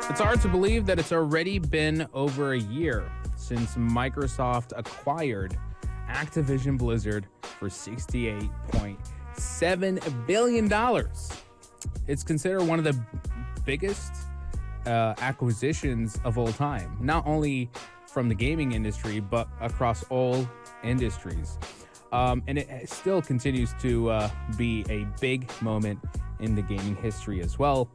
It's hard to believe that it's already been over a year since Microsoft acquired Activision Blizzard for $68.7 billion. It's considered one of the biggest acquisitions of all time, not only from the gaming industry, but across all industries. And it still continues to be a big moment in the gaming history as well.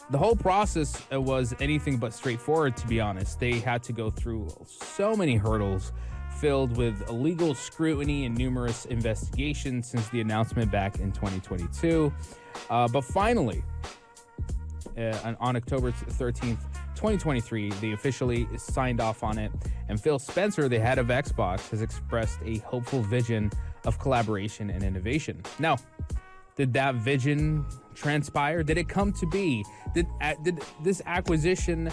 The whole process was anything but straightforward, to be honest. They had to go through so many hurdles filled with legal scrutiny and numerous investigations since the announcement back in 2022. But finally, on October 13th, 2023, they officially signed off on it. And Phil Spencer, the head of Xbox, has expressed a hopeful vision of collaboration and innovation. Now, did that vision transpire? Did it come to be? Did this acquisition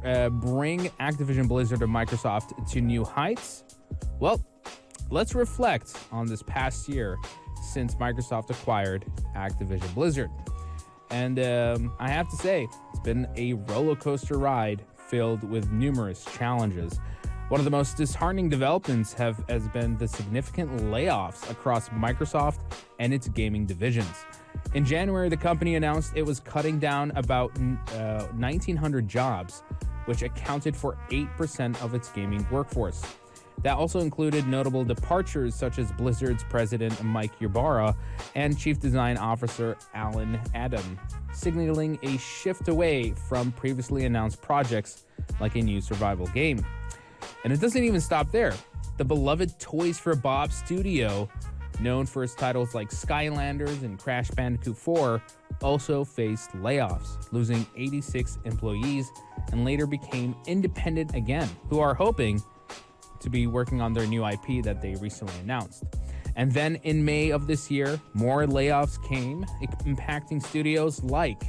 bring Activision Blizzard or Microsoft to new heights? Well, let's reflect on this past year since Microsoft acquired Activision Blizzard. And I have to say, it's been a roller coaster ride filled with numerous challenges. One of the most disheartening developments has been the significant layoffs across Microsoft and its gaming divisions. In January, the company announced it was cutting down about 1,900 jobs, which accounted for 8% of its gaming workforce. That also included notable departures such as Blizzard's president Mike Ybarra and chief design officer Alan Adam, signaling a shift away from previously announced projects like a new survival game. And it doesn't even stop there. The beloved Toys for Bob studio, known for its titles like Skylanders and Crash Bandicoot 4, also faced layoffs, losing 86 employees, and later became independent again, who are hoping to be working on their new IP that they recently announced. And then in May of this year, more layoffs came, impacting studios like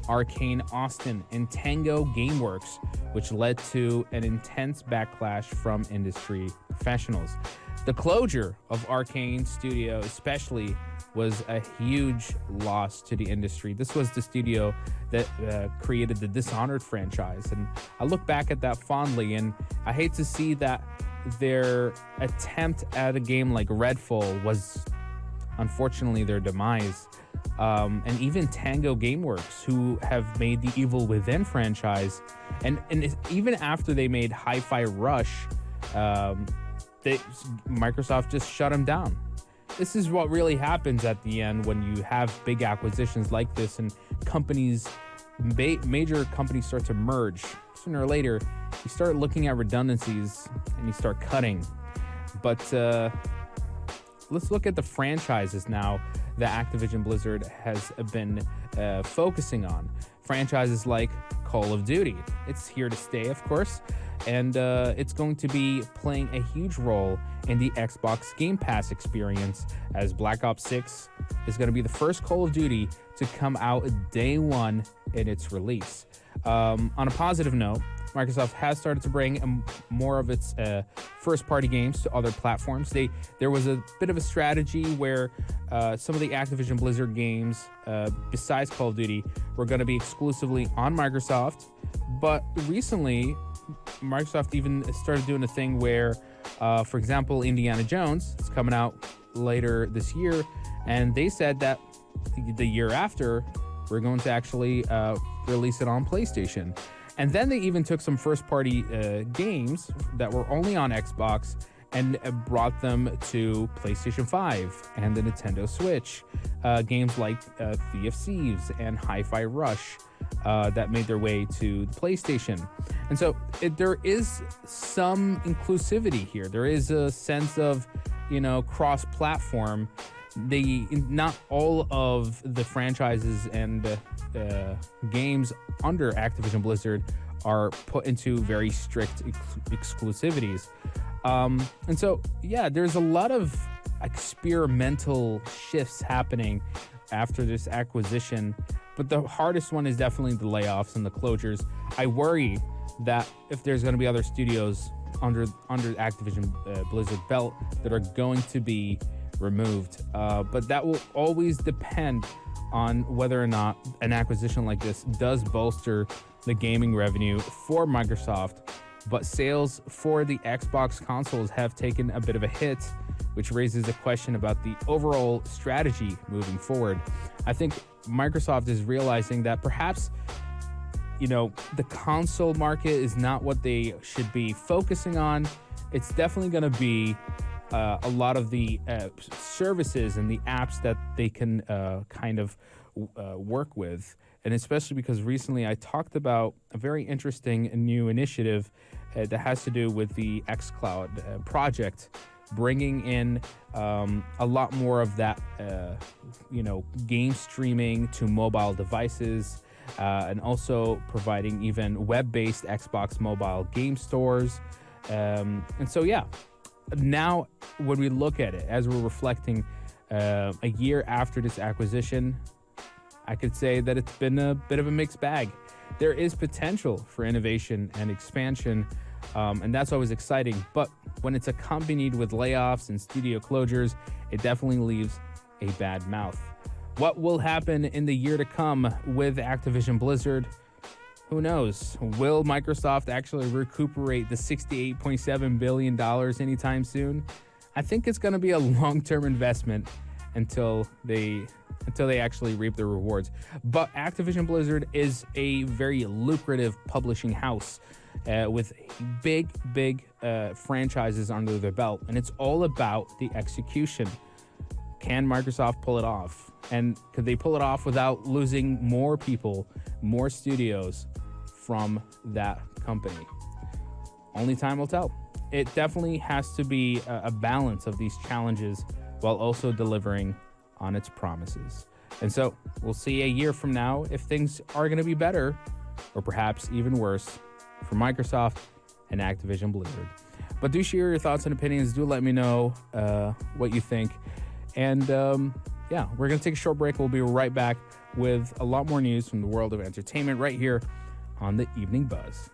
Arcane Austin and Tango Gameworks, which led to an intense backlash from industry professionals. The closure of Arcane Studio especially was a huge loss to the industry. This was the studio that created the Dishonored franchise, and I look back at that fondly, and I hate to see that their attempt at a game like Redfall was unfortunately their demise. And even Tango Gameworks, who have made the Evil Within franchise, and even after they made Hi-Fi Rush, Microsoft just shut them down. This is what really happens at the end when you have big acquisitions like this and companies, major companies start to merge. Sooner or later, you start looking at redundancies and you start cutting. But let's look at the franchises now that Activision Blizzard has been focusing on. Franchises like Call of Duty. It's here to stay, of course, and it's going to be playing a huge role in the Xbox Game Pass experience, as Black Ops 6 is going to be the first Call of Duty to come out day one in its release. On a positive note, Microsoft has started to bring more of its first-party games to other platforms. There was a bit of a strategy where some of the Activision Blizzard games, besides Call of Duty, were going to be exclusively on Microsoft. But recently, Microsoft even started doing a thing where, for example, Indiana Jones is coming out later this year, and they said that the year after, we're going to actually release it on PlayStation. And then they even took some first-party games that were only on Xbox and brought them to PlayStation 5 and the Nintendo Switch. Games like Sea of Thieves and Hi-Fi Rush that made their way to the PlayStation. And so there is some inclusivity here. There is a sense of, cross-platform. Not all of the franchises and games under Activision Blizzard are put into very strict exclusivities. And so, there's a lot of experimental shifts happening after this acquisition, but the hardest one is definitely the layoffs and the closures. I worry that if there's going to be other studios under Activision Blizzard belt that are going to be removed, but that will always depend on whether or not an acquisition like this does bolster the gaming revenue for Microsoft, but sales for the Xbox consoles have taken a bit of a hit, which raises a question about the overall strategy moving forward. I think Microsoft is realizing that perhaps, the console market is not what they should be focusing on. It's definitely going to be a lot of the services and the apps that they can work with. And especially because recently I talked about a very interesting and new initiative that has to do with the xCloud project, bringing in a lot more of that, game streaming to mobile devices, and also providing even web-based Xbox mobile game stores. And so, now when we look at it, as we're reflecting a year after this acquisition, I could say that it's been a bit of a mixed bag. There is potential for innovation and expansion, and that's always exciting. But when it's accompanied with layoffs and studio closures, it definitely leaves a bad mouth. What will happen in the year to come with Activision Blizzard? Who knows? Will Microsoft actually recuperate the $68.7 billion anytime soon? I think it's going to be a long-term investment until they actually reap the rewards. But Activision Blizzard is a very lucrative publishing house with big franchises under their belt, and it's all about the execution. Can Microsoft pull it off? And could they pull it off without losing more people, more studios from that company? Only time will tell. It definitely has to be a balance of these challenges while also delivering on its promises. And so we'll see a year from now if things are going to be better or perhaps even worse for Microsoft and Activision Blizzard. But do share your thoughts and opinions. Do let me know what you think. And we're going to take a short break. We'll be right back with a lot more news from the world of entertainment right here on the Evening Buzz.